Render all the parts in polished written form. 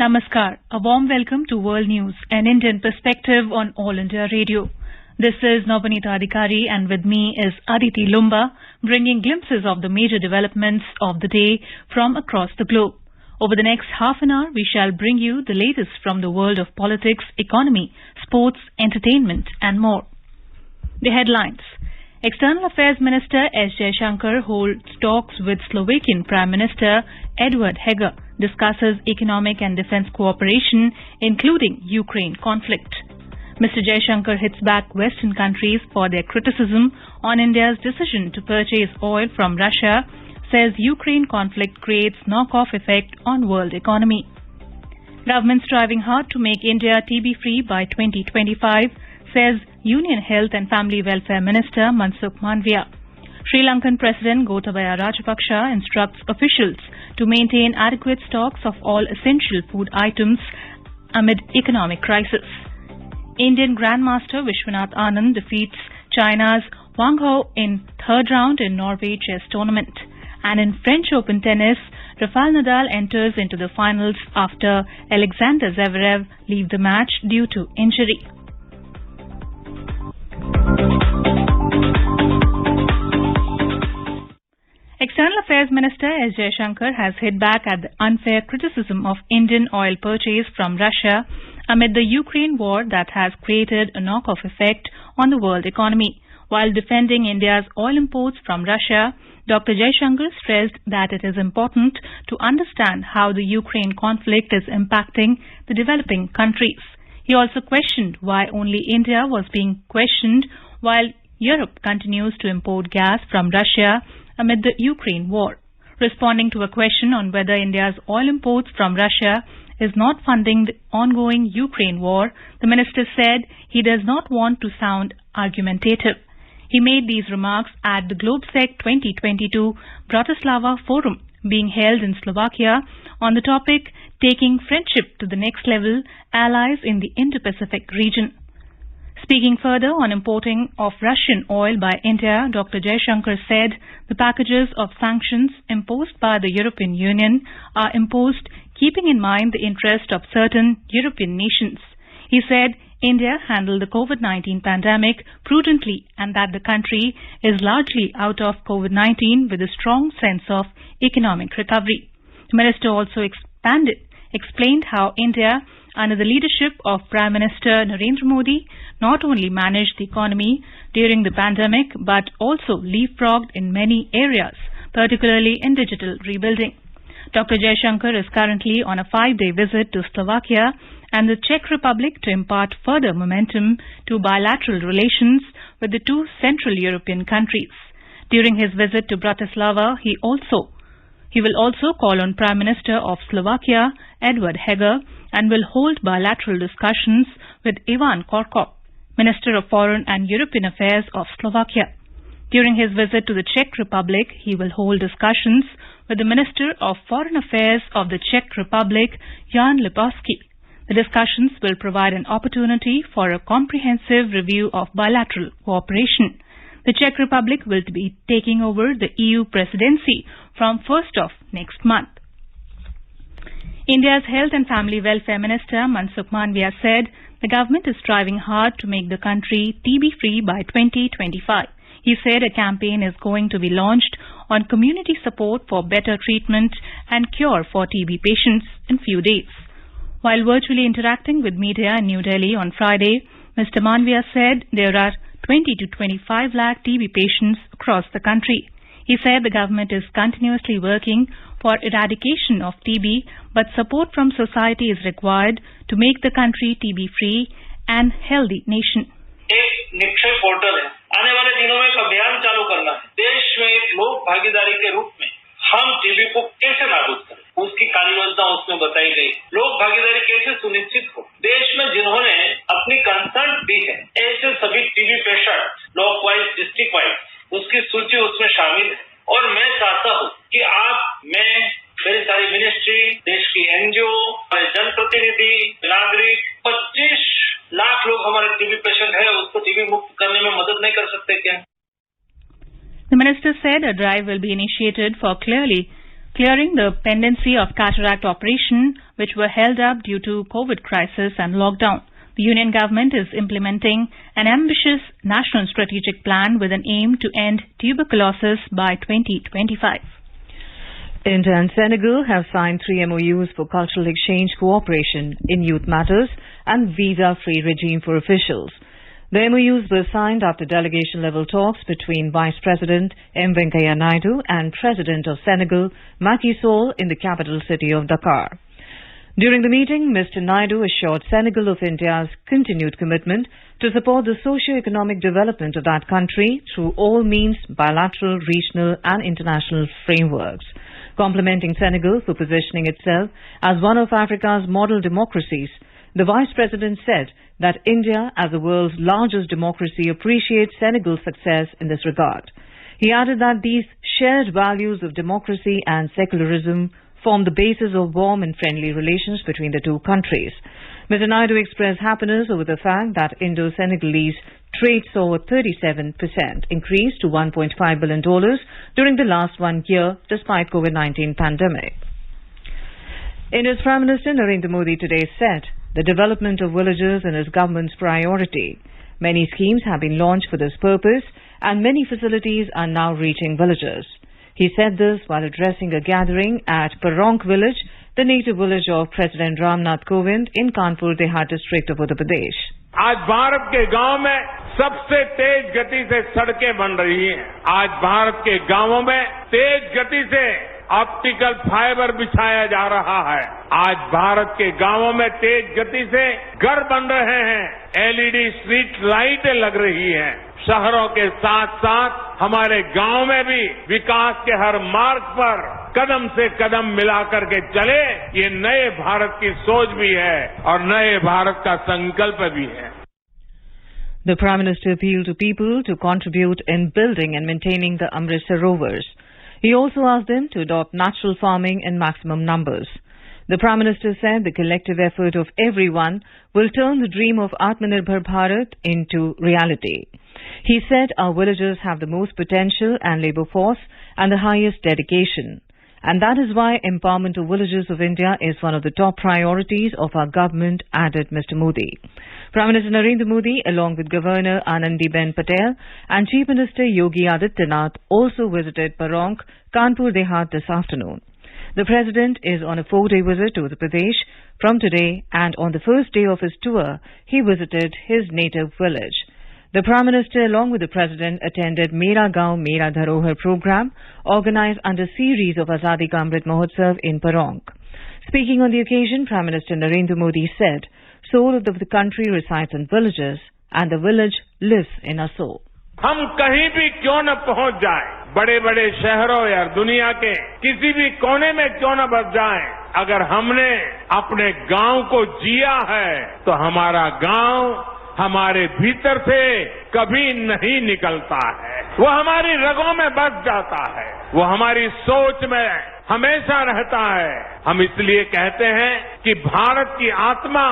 Namaskar. A warm welcome to World News, an Indian perspective on All India Radio. This is Nabanita Adhikari and with me is Aditi Lumba, bringing glimpses of the major developments of the day from across the globe. Over the next half an hour, we shall bring you the latest from the world of politics, economy, sports, entertainment and more. The headlines. External Affairs Minister S Jaishankar holds talks with Slovakian Prime Minister Edvard Heger, discusses economic and defence cooperation, including Ukraine conflict. Mr. Jaishankar hits back Western countries for their criticism on India's decision to purchase oil from Russia, says Ukraine conflict creates knock-off effect on world economy. Government striving hard to make India TB-free by 2025, says Union Health and Family Welfare Minister Mansukh Mandaviya. Sri Lankan President Gotabaya Rajapaksa instructs officials to maintain adequate stocks of all essential food items amid economic crisis. Indian Grandmaster Vishwanath Anand defeats China's Wang Hao in third round in Norway chess tournament. And in French Open tennis, Rafael Nadal enters into the finals after Alexander Zverev leave the match due to injury. External Affairs Minister S Jaishankar has hit back at the unfair criticism of Indian oil purchase from Russia amid the Ukraine war that has created a knock-off effect on the world economy. While defending India's oil imports from Russia, Dr. Jaishankar stressed that it is important to understand how the Ukraine conflict is impacting the developing countries. He also questioned why only India was being questioned while Europe continues to import gas from Russia amid the Ukraine war. Responding to a question on whether India's oil imports from Russia is not funding the ongoing Ukraine war, the minister said he does not want to sound argumentative. He made these remarks at the GlobeSec 2022 Bratislava Forum being held in Slovakia on the topic Taking Friendship to the Next Level, Allies in the Indo-Pacific Region. Speaking further on importing of Russian oil by India, Dr. Jaishankar said the packages of sanctions imposed by the European Union are imposed keeping in mind the interest of certain European nations. He said India handled the COVID-19 pandemic prudently and that the country is largely out of COVID-19 with a strong sense of economic recovery. The minister also explained how India, under the leadership of Prime Minister Narendra Modi, not only managed the economy during the pandemic but also leapfrogged in many areas, particularly in digital rebuilding. Dr. Jaishankar is currently on a 5-day visit to Slovakia and the Czech Republic to impart further momentum to bilateral relations with the two Central European countries. During his visit to Bratislava, he will also call on Prime Minister of Slovakia, Edvard Heger, and will hold bilateral discussions with Ivan Korkop, Minister of Foreign and European Affairs of Slovakia. During his visit to the Czech Republic, he will hold discussions with the Minister of Foreign Affairs of the Czech Republic, Jan Lipavsky. The discussions will provide an opportunity for a comprehensive review of bilateral cooperation. The Czech Republic will be taking over the EU presidency from 1st of next month. India's Health and Family Welfare Minister Mansukh Mandaviya said the government is striving hard to make the country TB-free by 2025. He said a campaign is going to be launched on community support for better treatment and cure for TB patients in few days. While virtually interacting with media in New Delhi on Friday, Mr. Mandaviya said there are 20 to 25 lakh TB patients across the country. He said the government is continuously working for eradication of TB, but support from society is required to make the country TB-free and healthy nation. एक Nikshay portal है। आने वाले दिनों में एक अभियान चालू करना है। देश में एक लोक भागीदारी के रूप में हम टीबी को कैसे नाबूद करें, उसकी कार्य योजना उसमें बताई गई। लोक भागीदारी कैसे सुनिश्चित हो। देश में जिन्होंने अपनी कंसर्न दी है, ऐसे सभी TB patient block wise, district wise, उसकी सूची उसमें शामिल है। और मैं चाहता हूँ कि मैं मेरी सारी मिनिस्ट्री, देश की एनजीओ, जनप्रतिनिधि, नागरिक, 25 लाख लोग हमारे टीबी पेशेंट है, उसको टीबी मुक्त करने में मदद नहीं कर सकते क्या? The minister said a drive will be initiated for clearly clearing the pendency of cataract operation, which were held up due to COVID crisis and lockdown. The union government is implementing an ambitious national strategic plan with an aim to end tuberculosis by 2025. India and Senegal have signed 3 MOUs for cultural exchange cooperation in youth matters and visa-free regime for officials. The MOUs were signed after delegation-level talks between Vice President M. Venkaiah Naidu and President of Senegal, Macky Sall, in the capital city of Dakar. During the meeting, Mr. Naidu assured Senegal of India's continued commitment to support the socio-economic development of that country through all means, bilateral, regional and international frameworks. Complimenting Senegal for positioning itself as one of Africa's model democracies, the Vice President said that India, as the world's largest democracy, appreciates Senegal's success in this regard. He added that these shared values of democracy and secularism form the basis of warm and friendly relations between the two countries. Mr. Naidu expressed happiness over the fact that Indo-Senegalese trade saw a 37% increase to $1.5 billion during the last 1 year despite COVID-19 pandemic. India's Prime Minister Narendra Modi today said the development of villages is his government's priority. Many schemes have been launched for this purpose and many facilities are now reaching villagers. He said this while addressing a gathering at Paronk village, the native village of President Ramnath Kovind in Kanpur Dehat district of Uttar Pradesh. आज भारत के गांव में सबसे तेज गति से सड़कें बन रही हैं। आज भारत के गांवों में तेज गति से ऑप्टिकल फाइबर बिछाया जा रहा है। आज भारत के गांवों में तेज गति से घर बन रहे हैं। एलईडी स्ट्रीट लाइटें लग रही हैं। शहरों के साथ साथ हमारे गांव में भी विकास के हर मार्ग पर कदम से कदम मिलाकर के चले, ये नए भारत की सोच भी है और नए भारत का संकल्प भी है. The Prime Minister appealed to people to contribute in building and maintaining the Amrit Sarovars. He also asked them to adopt natural farming in maximum numbers. The Prime Minister said the collective effort of everyone will turn the dream of Atmanirbhar Bharat into reality. He said our villagers have the most potential and labour force and the highest dedication. And that is why empowerment of villagers of India is one of the top priorities of our government, added Mr. Modi. Prime Minister Narendra Modi, along with Governor Anandiben Patel and Chief Minister Yogi Adityanath, also visited Paronk, Kanpur Dehat this afternoon. The President is on a 4-day visit to Uttar Pradesh from today, and on the first day of his tour, he visited his native village. The Prime Minister, along with the President, attended Mera Gaon Mera Dharohar program organized under series of Azadi Ka Amrit Mahotsav in Paronk. Speaking on the occasion, Prime Minister Narendra Modi said, "Soul of the country resides in villages, and the village lives in our soul." हम कहीं भी क्यों न पहुंच जाएं, बड़े बड़े शहरों या दुनिया के किसी भी कोने में क्यों न बस जाएं, अगर हमने अपने गांव को जिया है तो हमारा गांव हमारे भीतर से कभी नहीं निकलता है। वो हमारी रगों में बस जाता है, वो हमारी सोच में हमेशा रहता है। हम इसलिए कहते हैं कि भारत की आत्मा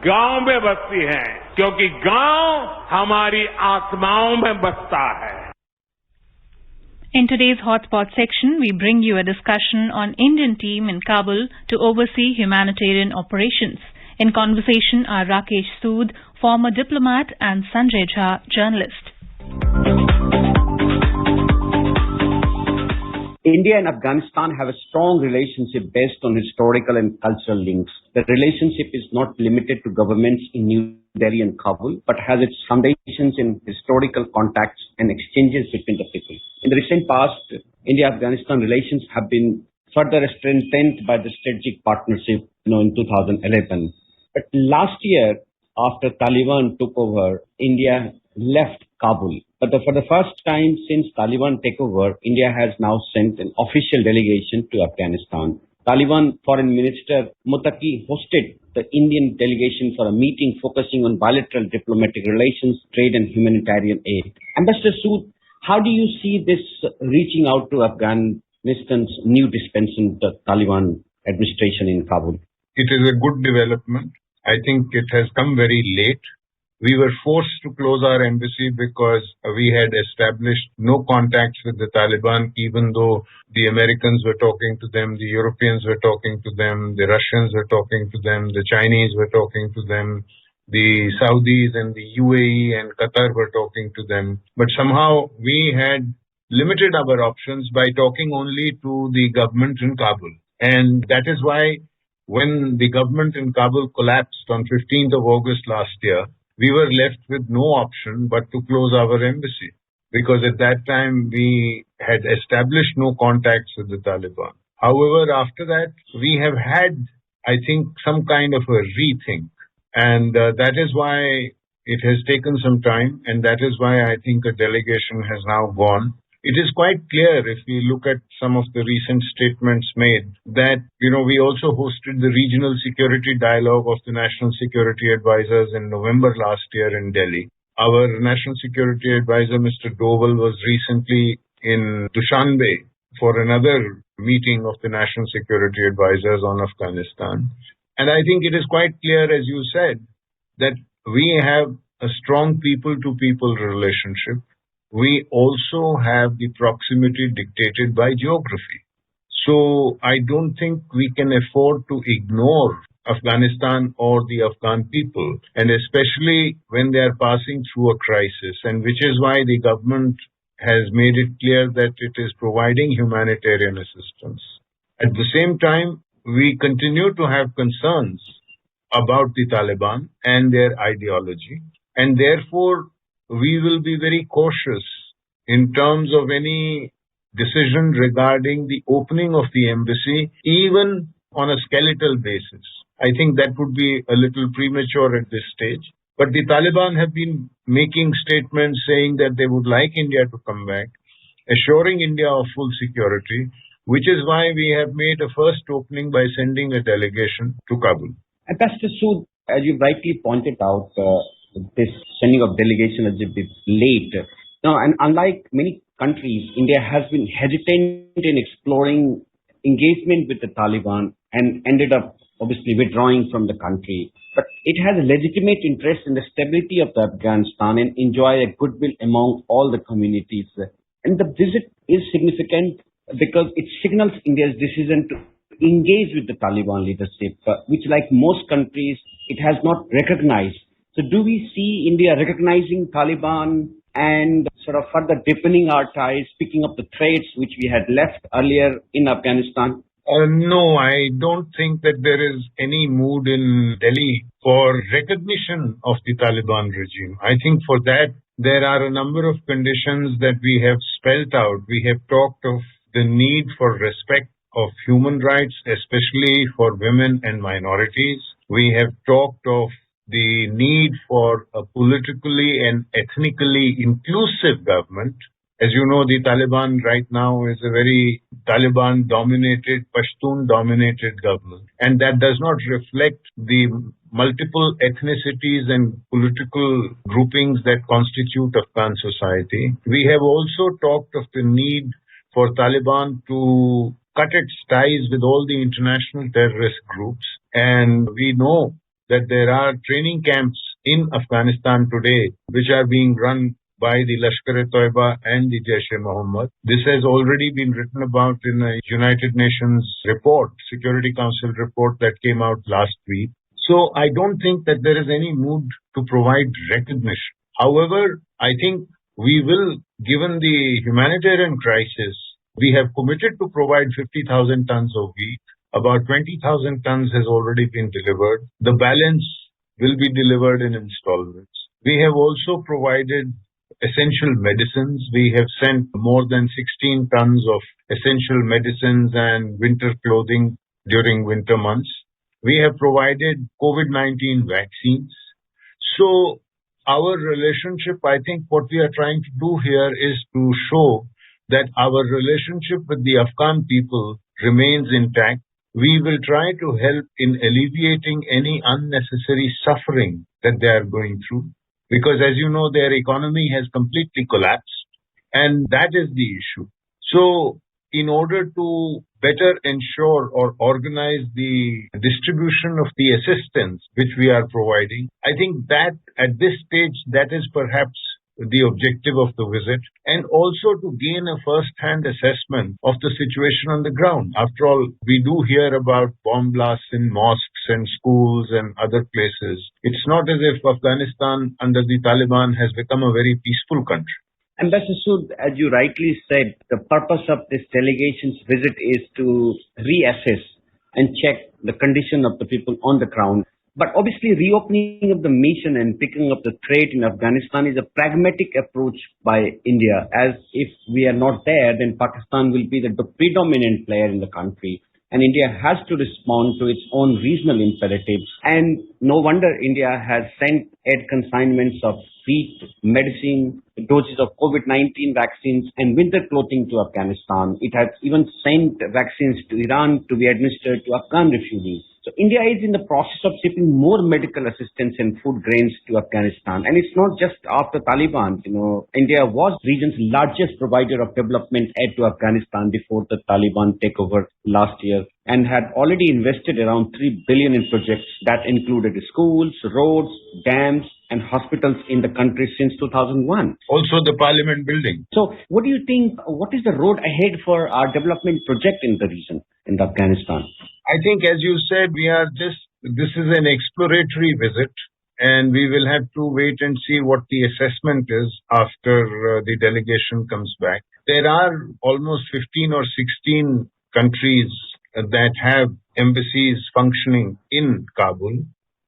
गांव में बसती है, क्योंकि गांव हमारी आत्माओं में बसता है। In today's hotspot section, we bring you a discussion on Indian team in Kabul to oversee humanitarian operations. In conversation are Rakesh Sood, former diplomat, and Sanjay Jha, journalist. India and Afghanistan have a strong relationship based on historical and cultural links. The relationship is not limited to governments in New Delhi and Kabul, but has its foundations in historical contacts and exchanges between the people. In the recent past, India-Afghanistan relations have been further strengthened by the strategic partnership, in 2011. But last year, after Taliban took over, India left Kabul. But for the first time since Taliban takeover, India has now sent an official delegation to Afghanistan. Taliban Foreign Minister Muttaqi hosted the Indian delegation for a meeting focusing on bilateral diplomatic relations, trade and humanitarian aid. Ambassador Sood, how do you see this reaching out to Afghanistan's new dispensation, the Taliban administration in Kabul? It is a good development. I think it has come very late. We were forced to close our embassy because we had established no contacts with the Taliban, even though the Americans were talking to them, the Europeans were talking to them, the Russians were talking to them, the Chinese were talking to them, the Saudis and the UAE and Qatar were talking to them. But somehow we had limited our options by talking only to the government in Kabul. And that is why when the government in Kabul collapsed on 15th of August last year, we were left with no option but to close our embassy, because at that time we had established no contacts with the Taliban. However, after that, we have had, I think, some kind of a rethink. And that is why it has taken some time, and that is why I think a delegation has now gone. It is quite clear if we look at some of the recent statements made that, we also hosted the Regional Security Dialogue of the National Security Advisors in November last year in Delhi. Our National Security Advisor, Mr. Doval, was recently in Dushanbe for another meeting of the National Security Advisors on Afghanistan. And I think it is quite clear, as you said, that we have a strong people-to-people relationship. We also have the proximity dictated by geography. So I don't think we can afford to ignore Afghanistan or the Afghan people, and especially when they are passing through a crisis, and which is why the government has made it clear that it is providing humanitarian assistance. At the same time, we continue to have concerns about the Taliban and their ideology, and therefore we will be very cautious in terms of any decision regarding the opening of the embassy, even on a skeletal basis. I think that would be a little premature at this stage. But the Taliban have been making statements saying that they would like India to come back, assuring India of full security, which is why we have made a first opening by sending a delegation to Kabul. Ambassador Sood, as you rightly pointed out, this sending of delegation is a bit late. Now, and unlike many countries, India has been hesitant in exploring engagement with the Taliban and ended up obviously withdrawing from the country. But it has a legitimate interest in the stability of Afghanistan and enjoy a goodwill among all the communities. And the visit is significant because it signals India's decision to engage with the Taliban leadership, which like most countries, it has not recognized. So do we see India recognizing Taliban and sort of further deepening our ties, picking up the threads which we had left earlier in Afghanistan? No, I don't think that there is any mood in Delhi for recognition of the Taliban regime. I think for that, there are a number of conditions that we have spelled out. We have talked of the need for respect of human rights, especially for women and minorities. We have talked of the need for a politically and ethnically inclusive government. As you know, the Taliban right now is a very Taliban-dominated, Pashtun-dominated government. And that does not reflect the multiple ethnicities and political groupings that constitute Afghan society. We have also talked of the need for Taliban to cut its ties with all the international terrorist groups. And we know that there are training camps in Afghanistan today which are being run by the Lashkar-e-Toiba and the Jaish-e-Mohammed. This has already been written about in a United Nations report, Security Council report that came out last week. So I don't think that there is any mood to provide recognition. However, I think we will, given the humanitarian crisis, we have committed to provide 50,000 tons of wheat. About 20,000 tons has already been delivered. The balance will be delivered in installments. We have also provided essential medicines. We have sent more than 16 tons of essential medicines and winter clothing during winter months. We have provided COVID-19 vaccines. So our relationship, I think what we are trying to do here is to show that our relationship with the Afghan people remains intact. We will try to help in alleviating any unnecessary suffering that they are going through. Because as you know, their economy has completely collapsed, and that is the issue. So in order to better ensure or organize the distribution of the assistance which we are providing. I think that at this stage, that is perhaps the objective of the visit, and also to gain a first-hand assessment of the situation on the ground. After all, we do hear about bomb blasts in mosques and schools and other places. It's not as if Afghanistan under the Taliban has become a very peaceful country. Ambassador Sood, as you rightly said, the purpose of this delegation's visit is to reassess and check the condition of the people on the ground. But obviously, reopening of the mission and picking up the trade in Afghanistan is a pragmatic approach by India. As if we are not there, then Pakistan will be the predominant player in the country. And India has to respond to its own regional imperatives. And no wonder India has sent aid consignments of feed, medicine, doses of COVID-19 vaccines and winter clothing to Afghanistan. It has even sent vaccines to Iran to be administered to Afghan refugees. So India is in the process of shipping more medical assistance and food grains to Afghanistan. And it's not just after Taliban. India was the region's largest provider of development aid to Afghanistan before the Taliban takeover last year, and had already invested around $3 billion in projects that included schools, roads, dams, and hospitals in the country since 2001. Also the parliament building. So what do you think, what is the road ahead for our development project in the region, in Afghanistan? I think, as you said, this is an exploratory visit, and we will have to wait and see what the assessment is after the delegation comes back. There are almost 15 or 16 countries that have embassies functioning in Kabul,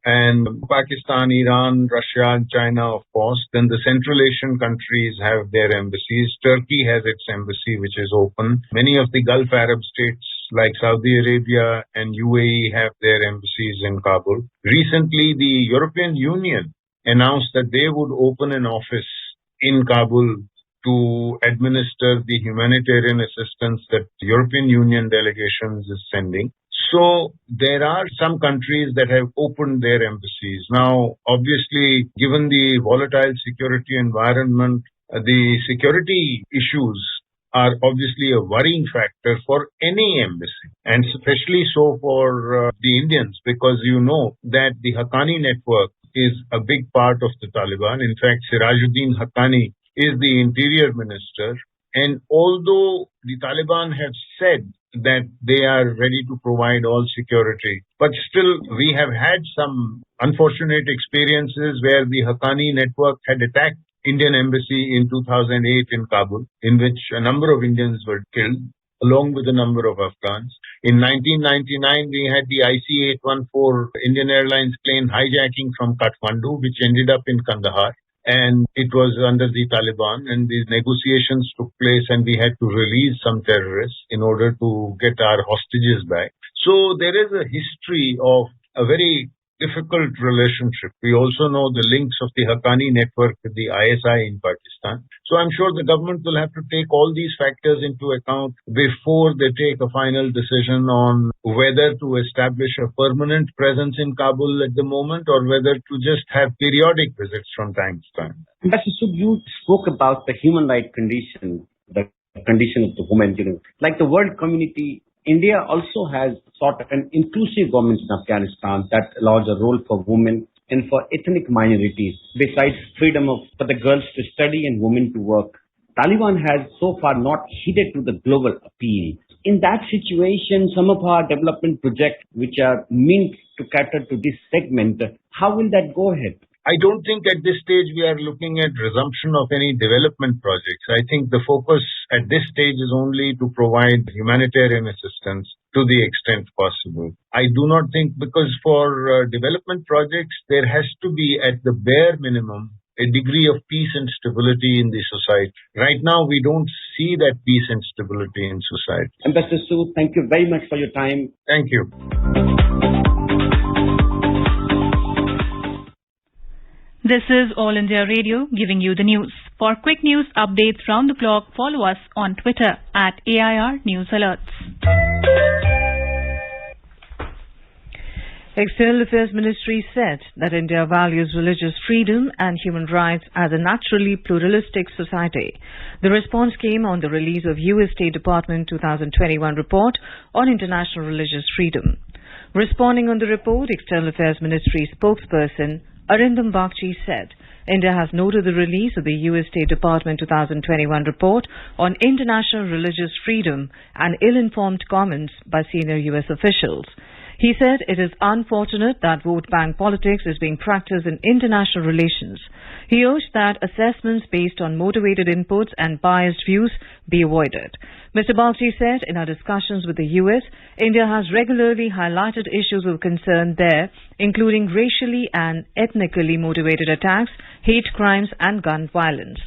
and Pakistan, Iran, Russia, and China, of course. Then the Central Asian countries have their embassies. Turkey has its embassy, which is open. Many of the Gulf Arab states like Saudi Arabia and UAE have their embassies in Kabul. Recently, the European Union announced that they would open an office in Kabul to administer the humanitarian assistance that the European Union delegations is sending. So there are some countries that have opened their embassies. Now, obviously, given the volatile security environment, the security issues are obviously a worrying factor for any embassy, and especially so for the Indians, because you know that the Haqqani network is a big part of the Taliban. In fact, Sirajuddin Haqqani is the interior minister, and although the Taliban have said that they are ready to provide all security, but still we have had some unfortunate experiences where the Haqqani network had attacked Indian embassy in 2008 in Kabul, in which a number of Indians were killed, along with a number of Afghans. In 1999, we had the IC-814 Indian Airlines plane hijacking from Kathmandu, which ended up in Kandahar. And it was under the Taliban, and these negotiations took place, and we had to release some terrorists in order to get our hostages back. So there is a history of a very difficult relationship. We also know the links of the Haqqani network with the ISI in Pakistan. So I'm sure the government will have to take all these factors into account before they take a final decision on whether to establish a permanent presence in Kabul at the moment or whether to just have periodic visits from time to time. Ambassador Sood, you spoke about the human rights condition, the condition of the women. Like the world community, India also has sort of an inclusive government in Afghanistan that allows a role for women and for ethnic minorities, besides freedom for the girls to study and women to work. Taliban has so far not heeded to the global appeal. In that situation, some of our development projects, which are meant to cater to this segment, how will that go ahead? I don't think at this stage we are looking at resumption of any development projects. I think the focus at this stage is only to provide humanitarian assistance to the extent possible. I do not think, because for development projects, there has to be at the bare minimum a degree of peace and stability in the society. Right now, we don't see that peace and stability in society. Ambassador Sood, thank you very much for your time. Thank you. This is All India Radio giving you the news. For quick news updates round the clock, follow us on Twitter at AIR News Alerts. External Affairs Ministry said that India values religious freedom and human rights as a naturally pluralistic society. The response came on the release of US State Department 2021 report on international religious freedom. Responding on the report, External Affairs Ministry spokesperson Arindam Bagchi said India has noted the release of the US State Department 2021 report on international religious freedom and ill-informed comments by senior US officials. He said it is unfortunate that vote bank politics is being practiced in international relations. He urged that assessments based on motivated inputs and biased views be avoided. Mr. Bagchi said in our discussions with the US, India has regularly highlighted issues of concern there, including racially and ethnically motivated attacks, hate crimes and gun violence.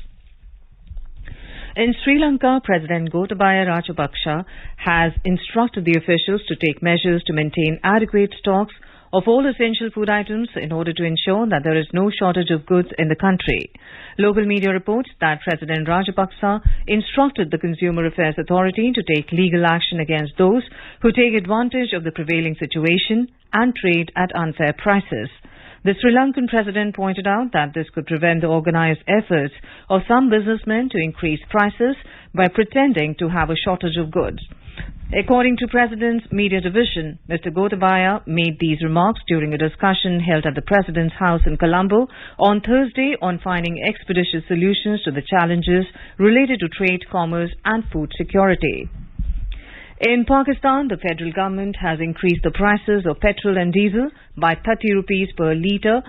In Sri Lanka, President Gotabaya Rajapaksa has instructed the officials to take measures to maintain adequate stocks of all essential food items in order to ensure that there is no shortage of goods in the country. Local media reports that President Rajapaksa instructed the Consumer Affairs Authority to take legal action against those who take advantage of the prevailing situation and trade at unfair prices. The Sri Lankan president pointed out that this could prevent the organized efforts of some businessmen to increase prices by pretending to have a shortage of goods. According to President's media division, Mr. Gotabaya made these remarks during a discussion held at the President's house in Colombo on Thursday on finding expeditious solutions to the challenges related to trade, commerce and food security. In Pakistan, the federal government has increased the prices of petrol and diesel by 30 rupees per litre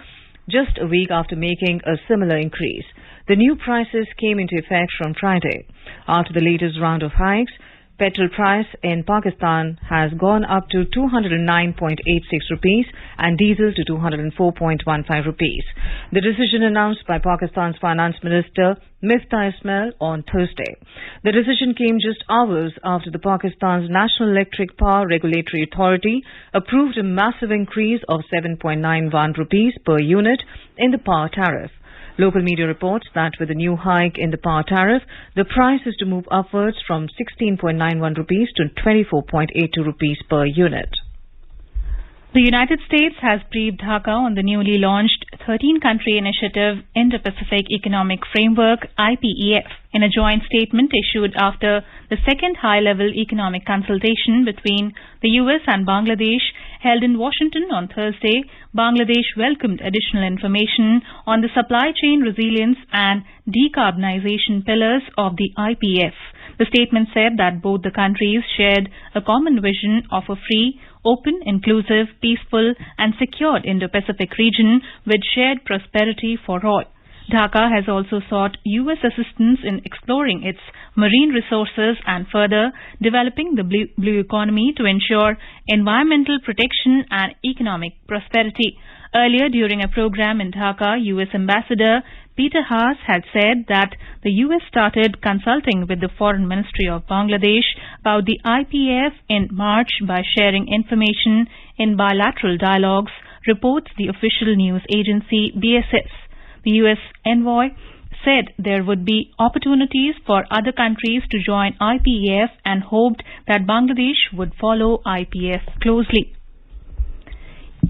just a week after making a similar increase. The new prices came into effect from Friday. After the latest round of hikes, petrol price in Pakistan has gone up to 209.86 rupees and diesel to 204.15 rupees. The decision announced by Pakistan's Finance Minister Miftah Ismail on Thursday. The decision came just hours after the Pakistan's National Electric Power Regulatory Authority approved a massive increase of 7.91 rupees per unit in the power tariff. Local media reports that with the new hike in the power tariff, the price is to move upwards from 16.91 rupees to 24.82 rupees per unit. The United States has briefed Dhaka on the newly launched 13-country initiative Indo-Pacific Economic Framework (IPEF) in a joint statement issued after the second high-level economic consultation between the US and Bangladesh held in Washington on Thursday. Bangladesh welcomed additional information on the supply chain resilience and decarbonization pillars of the IPEF. The statement said that both the countries shared a common vision of a free, open, inclusive, peaceful and secured Indo-Pacific region with shared prosperity for all. Dhaka has also sought U.S. assistance in exploring its marine resources and further developing the blue economy to ensure environmental protection and economic prosperity. Earlier during a program in Dhaka, U.S. Ambassador Peter Haas had said that the U.S. started consulting with the Foreign Ministry of Bangladesh about the IPEF in March by sharing information in bilateral dialogues, reports the official news agency BSS. The U.S. envoy said there would be opportunities for other countries to join IPEF and hoped that Bangladesh would follow IPEF closely.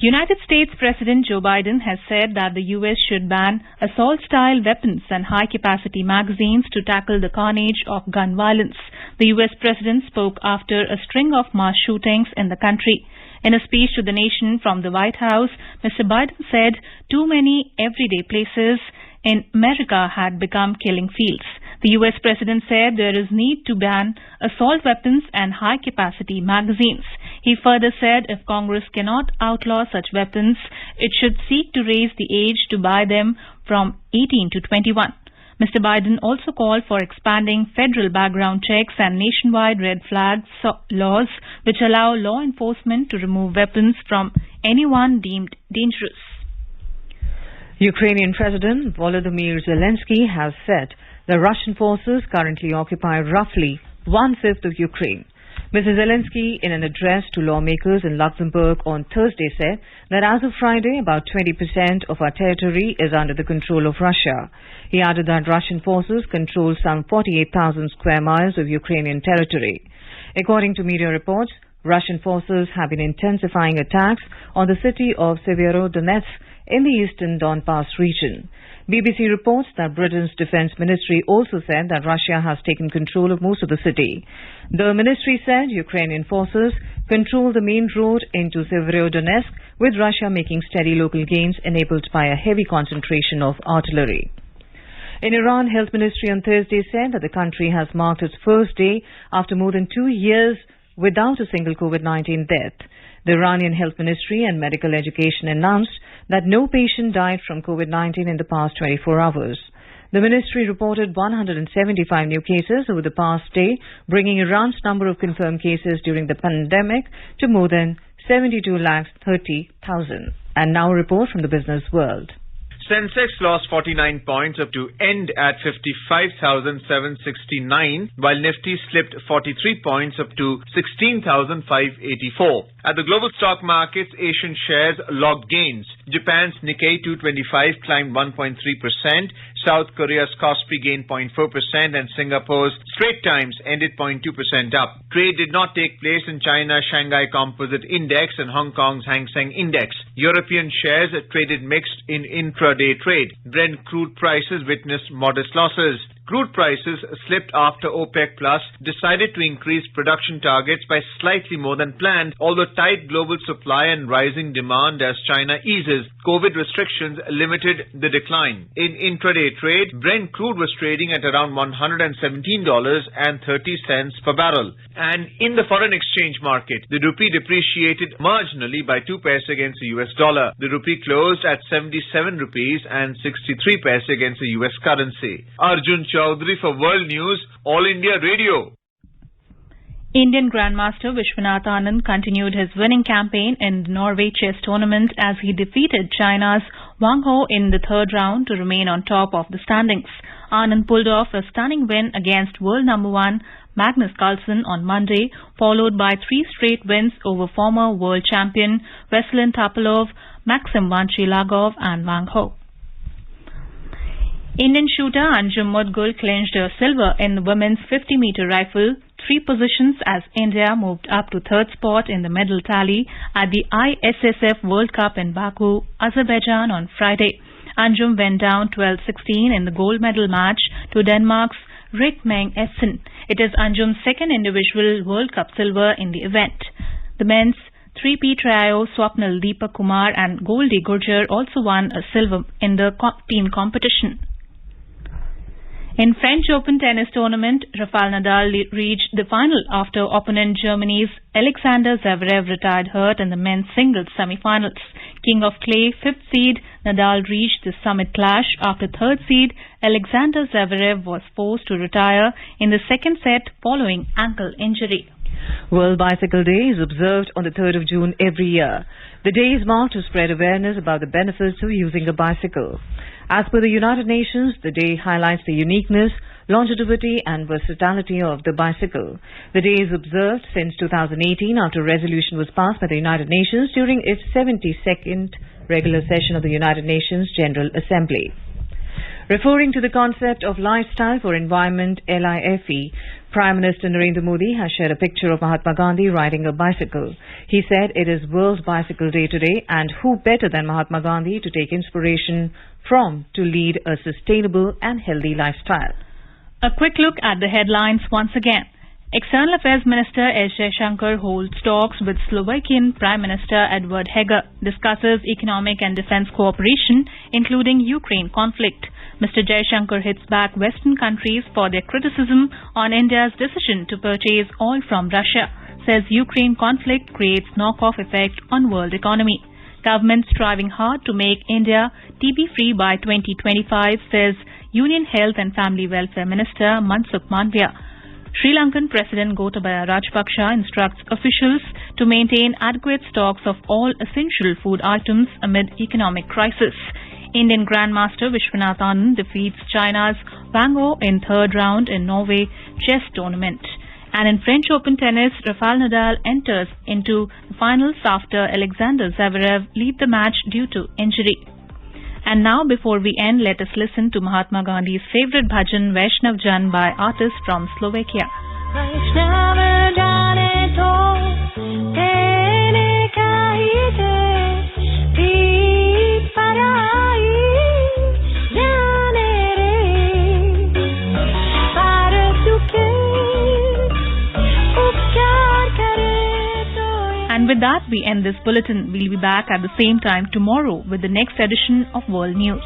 United States President Joe Biden has said that the U.S. should ban assault-style weapons and high-capacity magazines to tackle the carnage of gun violence. The U.S. President spoke after a string of mass shootings in the country. In a speech to the nation from the White House, Mr. Biden said too many everyday places in America had become killing fields. The U.S. President said there is need to ban assault weapons and high-capacity magazines. He further said if Congress cannot outlaw such weapons, it should seek to raise the age to buy them from 18 to 21. Mr. Biden also called for expanding federal background checks and nationwide red flag laws which allow law enforcement to remove weapons from anyone deemed dangerous. Ukrainian President Volodymyr Zelensky has said the Russian forces currently occupy roughly one-fifth of Ukraine. Mr. Zelensky, in an address to lawmakers in Luxembourg on Thursday, said that as of Friday, about 20% of our territory is under the control of Russia. He added that Russian forces control some 48,000 square miles of Ukrainian territory. According to media reports, Russian forces have been intensifying attacks on the city of Severodonetsk in the eastern Donbass region. BBC reports that Britain's Defence Ministry also said that Russia has taken control of most of the city. The ministry said Ukrainian forces control the main road into Severodonetsk, with Russia making steady local gains enabled by a heavy concentration of artillery. In Iran, Health Ministry on Thursday said that the country has marked its first day after more than 2 years without a single COVID-19 death. The Iranian Health Ministry and Medical Education announced that no patient died from COVID-19 in the past 24 hours. The ministry reported 175 new cases over the past day, bringing Iran's number of confirmed cases during the pandemic to more than 72,30,000. And now a report from the business world. Sensex lost 49 points up to end at 55,769, while Nifty slipped 43 points up to 16,584. At the global stock markets, Asian shares logged gains. Japan's Nikkei 225 climbed 1.3%, South Korea's Kospi gained 0.4%, and Singapore's Straits Times ended 0.2% up. Trade did not take place in China's Shanghai Composite Index and Hong Kong's Hang Seng Index. European shares traded mixed in intraday trade. Brent crude prices witnessed modest losses. Crude prices slipped after OPEC Plus decided to increase production targets by slightly more than planned, although tight global supply and rising demand as China eases COVID restrictions limited the decline. In intraday trade, Brent crude was trading at around $117.30 per barrel. And in the foreign exchange market, the rupee depreciated marginally by 2 paise against the US dollar. The rupee closed at 77 rupees and 63 paise against the US currency. Arjun Chaudhary for World News, All India Radio. Indian Grandmaster Vishwanath Anand continued his winning campaign in the Norway chess tournament as he defeated China's Wang Ho in the third round to remain on top of the standings. Anand pulled off a stunning win against world number 1 Magnus Carlsen on Monday, followed by 3 straight wins over former world champion Veselin Topalov, Maxim Vanchilagov and Wang Ho. Indian shooter Anjum Mudgul clinched a silver in the women's 50-meter rifle, 3 positions as India moved up to third spot in the medal tally at the ISSF World Cup in Baku, Azerbaijan on Friday. Anjum went down 12-16 in the gold medal match to Denmark's Rik Meng Essen. It is Anjum's second individual World Cup silver in the event. The men's 3P trio Swapnil Deepak Kumar and Goldie Gurjar also won a silver in the team competition. In French Open tennis tournament, Rafael Nadal reached the final after opponent Germany's Alexander Zverev retired hurt in the men's singles semi-finals. King of Clay, 5th seed, Nadal reached the summit clash after 3rd seed Alexander Zverev was forced to retire in the second set following ankle injury. World Bicycle Day is observed on the 3rd of June every year. The day is marked to spread awareness about the benefits of using a bicycle. As per the United Nations, the day highlights the uniqueness, longevity and versatility of the bicycle. The day is observed since 2018 after a resolution was passed by the United Nations during its 72nd regular session of the United Nations General Assembly. Referring to the concept of lifestyle for environment, LIFE, Prime Minister Narendra Modi has shared a picture of Mahatma Gandhi riding a bicycle. He said it is World Bicycle Day today, and who better than Mahatma Gandhi to take inspiration from to lead a sustainable and healthy lifestyle. A quick look at the headlines once again. External Affairs Minister S Jaishankar holds talks with Slovakian Prime Minister Edvard Heger, discusses economic and defence cooperation, including Ukraine conflict. Mr. Jaishankar hits back Western countries for their criticism on India's decision to purchase oil from Russia, says Ukraine conflict creates knock-off effect on world economy. Government striving hard to make India TB-free by 2025, says Union Health and Family Welfare Minister Mansukh Mandavia. Sri Lankan President Gotabaya Rajapaksa instructs officials to maintain adequate stocks of all essential food items amid economic crisis. Indian Grandmaster Vishwanath Anand defeats China's Wang Ho in third round in Norway chess tournament. And in French Open tennis, Rafael Nadal enters into the finals after Alexander Zverev leave the match due to injury. And now, before we end, let us listen to Mahatma Gandhi's favorite bhajan Vaishnav Jan by artists from Slovakia. with that, we end this bulletin. We'll be back at the same time tomorrow with the next edition of World News.